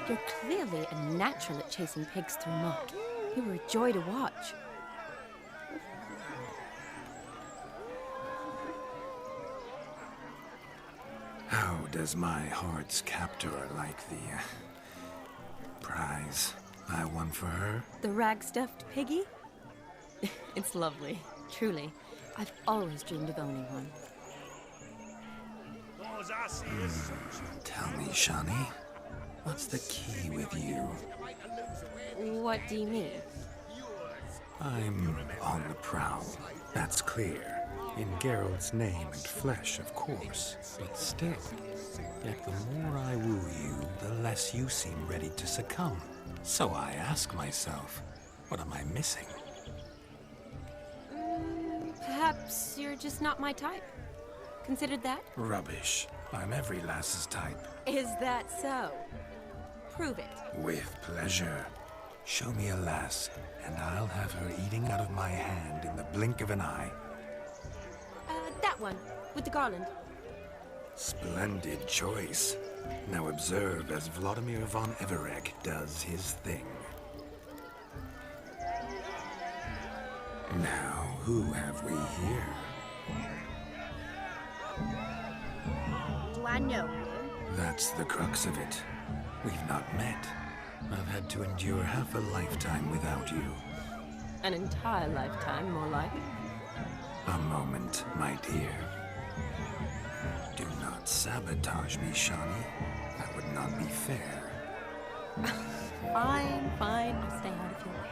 You're clearly a natural at chasing pigs through muck. You were a joy to watch. How does my heart's captor like the prize I won for her? The rag-stuffed piggy? It's lovely, truly. I've always dreamed of owning one. Tell me, Shani, what's the key with you? What do you mean? I'm on the prowl, that's clear. In Geralt's name and flesh, of course. But still, yet the more I woo you, the less you seem ready to succumb. So I ask myself, what am I missing? Perhaps you're just not my type. Considered that? Rubbish. I'm every lass's type. Is that so? Prove it. With pleasure. Show me a lass, and I'll have her eating out of my hand in the blink of an eye. That one, with the garland. Splendid choice. Now observe as Vladimir von Everec does his thing. Now, who have we here? Do I know you? That's the crux of it. We've not met. I've had to endure half a lifetime without you. An entire lifetime, more like. A moment, my dear. Do not sabotage me, Shani. That would not be fair. Fine, fine. I'll stay out of your way.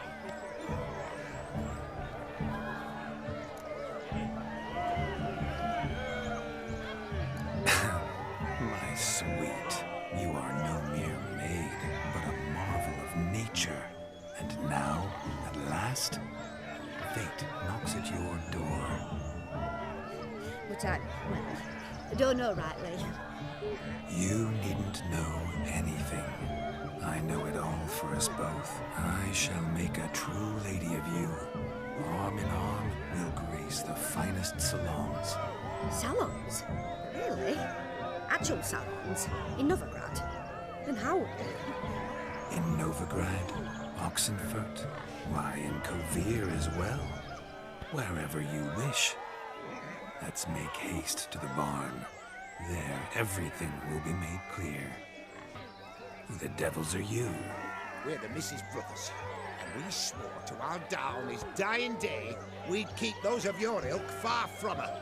My sweet, you are no mere maid, but a marvel of nature. And now, at last, fate knocks at your door. But I don't know rightly. You needn't know anything. I know it all for us both. I shall make a true lady of you. Arm in arm, we'll grace the finest salons. Salons? Really? Actual salons? In Novigrad? Then how? In Novigrad, Oxenfurt, why, in Kovir as well. Wherever you wish. Let's make haste to the barn. There, everything will be made clear. Who the devils are you? We're the Mrs. Brothers, and we swore to our da on his dying day we'd keep those of your ilk far from her.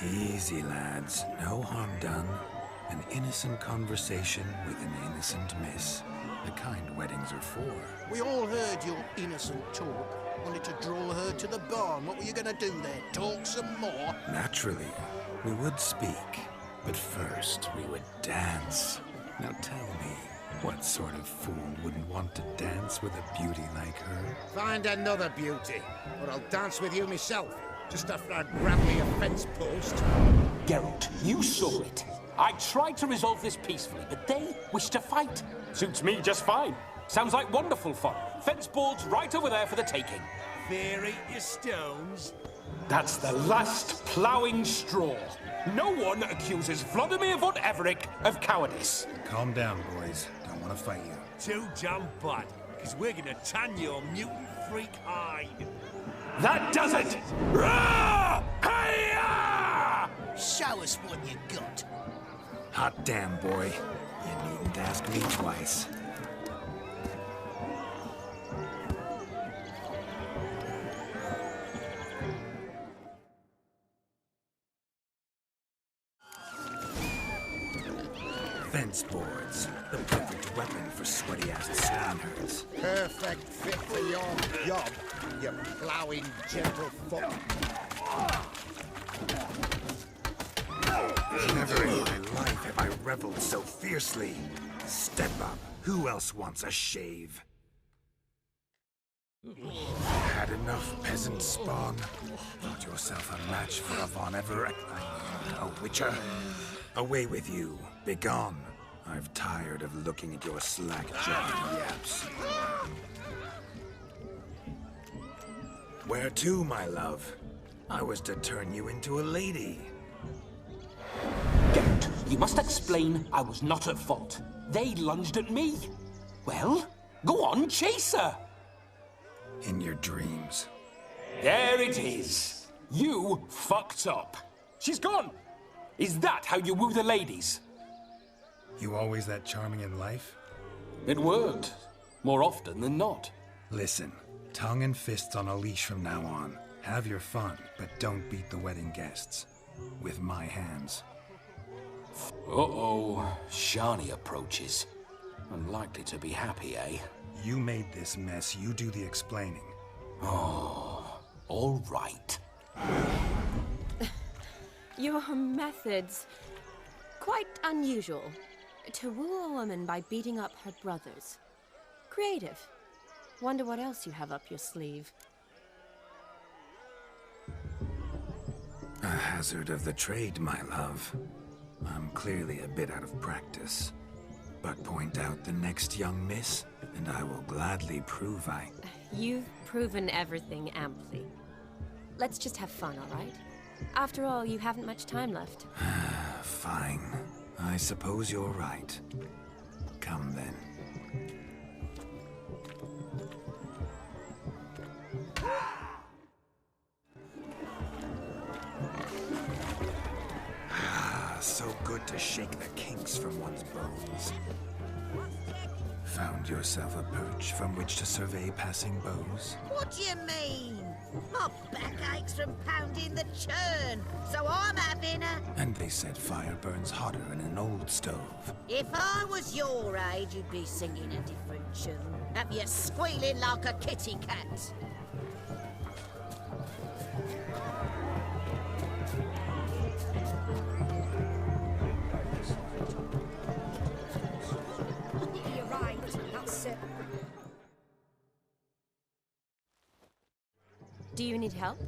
Easy, lads. No harm done. An innocent conversation with an innocent miss. The kind weddings are for. We all heard your innocent talk. Wanted to draw her to the barn. What were you gonna do there? Talk some more? Naturally, we would speak. But first, we would dance. Now tell me, what sort of fool wouldn't want to dance with a beauty like her? Find another beauty, or I'll dance with you myself. Just after I'd grab me a fence post. Geralt, you saw it. I tried to resolve this peacefully, but they wish to fight. Suits me just fine. Sounds like wonderful fun. Fence boards right over there for the taking. Fear eat your stones. That's the last ploughing straw. No one accuses Vladimir von Everec of cowardice. Calm down, boys. Don't want to fight you. Too damn bad, because we're gonna tan your mutant freak hide. That does it! Rah! Hi-ya! Show us what you got. Hot damn, boy. You needn't ask me twice. Fence boards. The perfect weapon for sweaty-ass swineherds. Perfect fit for your job, you ploughing gentlefolk. Never in my life have I reveled so fiercely. Step up. Who else wants a shave? Had enough, peasant spawn. Thought yourself a match for a Von Everett. A witcher. Away with you. Begone. I've tired of looking at your slack-jawed yaps. Where to, my love? I was to turn you into a lady. You must explain I was not at fault. They lunged at me. Well, go on, chase her. In your dreams. There it is. You fucked up. She's gone. Is that how you woo the ladies? You always that charming in life? It worked. More often than not. Listen, tongue and fists on a leash from now on. Have your fun, but don't beat the wedding guests. With my hands. Uh-oh. Shani approaches. Unlikely to be happy, eh? You made this mess, you do the explaining. Oh, all right. Your methods... quite unusual. To woo a woman by beating up her brothers. Creative. Wonder what else you have up your sleeve. A hazard of the trade, my love. I'm clearly a bit out of practice. But point out the next young miss, and I will gladly prove I... You've proven everything amply. Let's just have fun, all right? After all, you haven't much time left. Fine. I suppose you're right. Come then. So good to shake the kinks from one's bones. Found yourself a perch from which to survey passing beaux? What do you mean? My back aches from pounding the churn, so I'm having a... And they said fire burns hotter in an old stove. If I was your age, you'd be singing a different tune. Have you squealing like a kitty cat? You're right, that's it. Do you need help?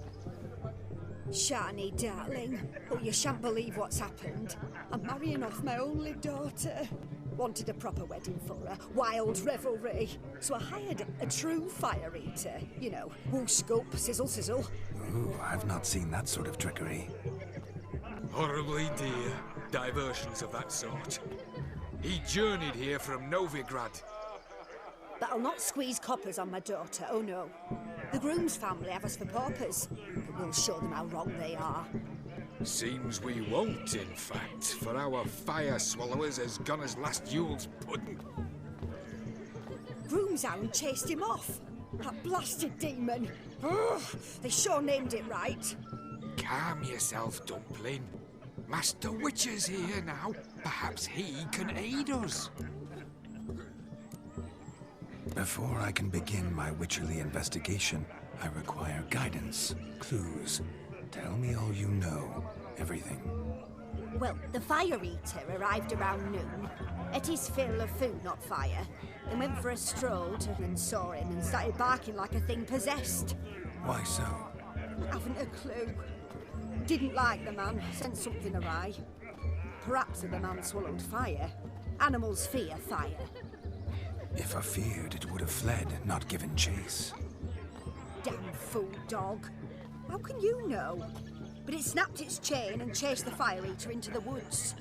Shani, darling, but you shan't believe what's happened. I'm marrying off my only daughter. Wanted a proper wedding for her, wild revelry. So I hired a true fire eater. You know, whoosh, scoop, sizzle, sizzle. Ooh, I've not seen that sort of trickery. Horribly dear diversions of that sort. He journeyed here from Novigrad. But I'll not squeeze coppers on my daughter, oh no. The groom's family have us for paupers, but we'll show them how wrong they are. Seems we won't, in fact, for our fire swallowers has gone as last Yule's pudding. Groom's hound chased him off. That blasted demon. Ugh, they sure named it right. Calm yourself, Dumpling. Master Witcher's here now. Perhaps he can aid us. Before I can begin my witcherly investigation, I require guidance, clues. Tell me all you know. Everything. Well, the fire eater arrived around noon. Ate his fill of food, not fire. Then went for a stroll and saw him and started barking like a thing possessed. Why so? Haven't a clue. Didn't like the man, sent something awry. Perhaps the man swallowed fire. Animals fear fire. If I feared, it would have fled, not given chase. Damn fool dog. How can you know? But it snapped its chain and chased the fire eater into the woods.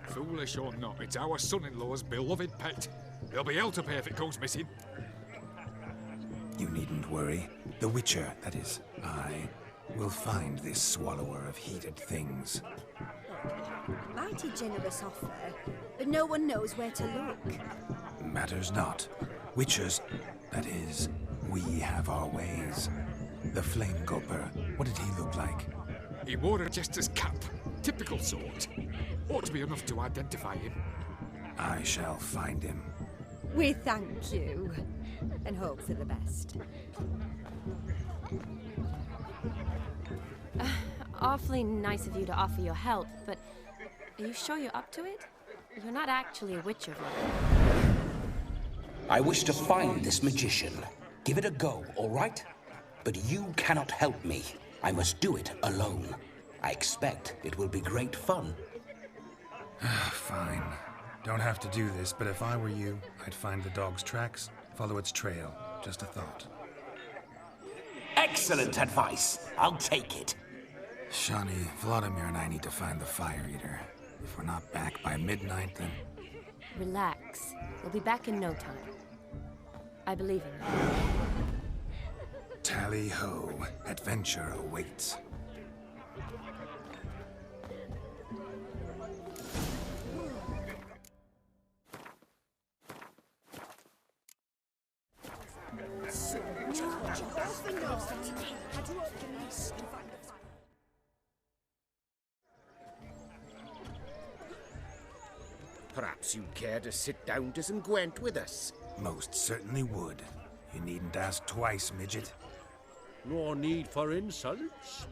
Foolish or not, it's our son-in-law's beloved pet. There'll be hell to pay if it goes missing. You needn't worry. The Witcher, that is, I, will find this swallower of heated things. Mighty generous offer, but no one knows where to look. Matters not. Witchers, that is, we have our ways. The Flame Gulper, what did he look like? He wore a jester's cap. Typical sort. Ought to be enough to identify him. I shall find him. We thank you, and hope for the best. Awfully nice of you to offer your help, but are you sure you're up to it? You're not actually a witcher, right? I wish to find this magician. Give it a go, all right? But you cannot help me. I must do it alone. I expect it will be great fun. Fine. Don't have to do this, but if I were you, I'd find the dog's tracks, follow its trail. Just a thought. Excellent advice. I'll take it. Shani, Vladimir and I need to find the fire eater. If we're not back by midnight, then... Relax. We'll be back in no time. I believe in you. Tally-ho, adventure awaits. Perhaps you'd care to sit down to some Gwent with us. Most certainly would. You needn't ask twice, midget. No need for insults.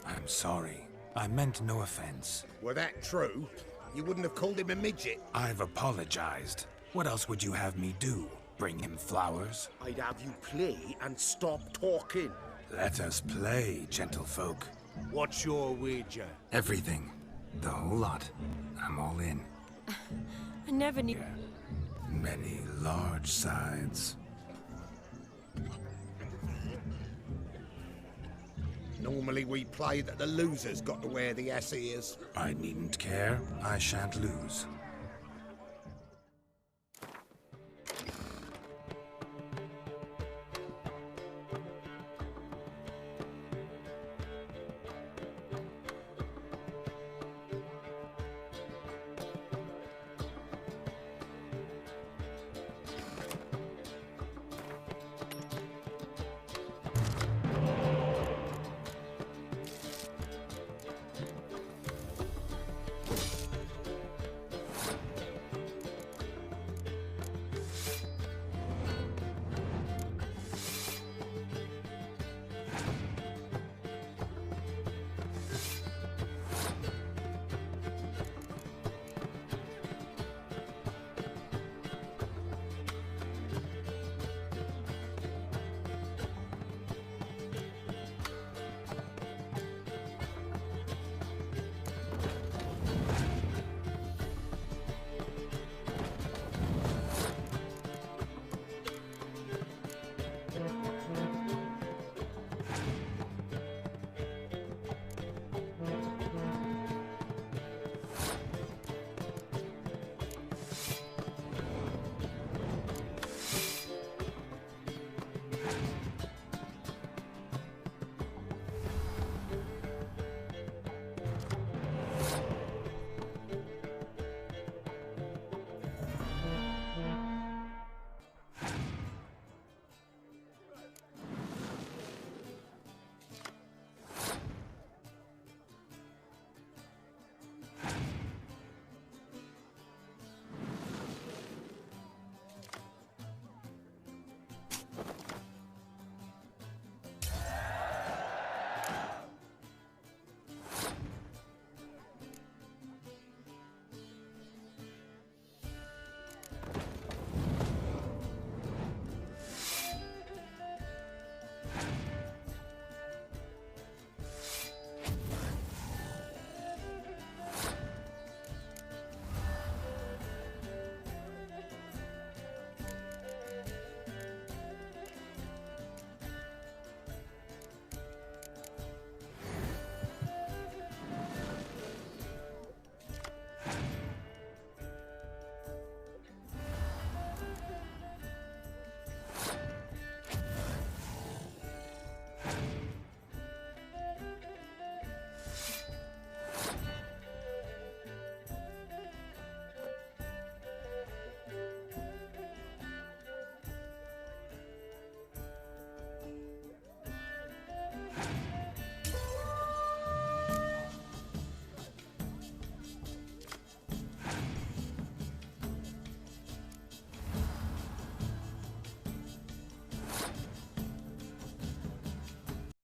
I'm sorry. I meant no offense. Were that true, you wouldn't have called him a midget. I've apologized. What else would you have me do? Bring him flowers? I'd have you play and stop talking. Let us play, gentlefolk. What's your wager? Everything. The whole lot. I'm all in. I never knew... Many large sides. Normally we play that the loser's got to wear the S-ears. I needn't care. I shan't lose.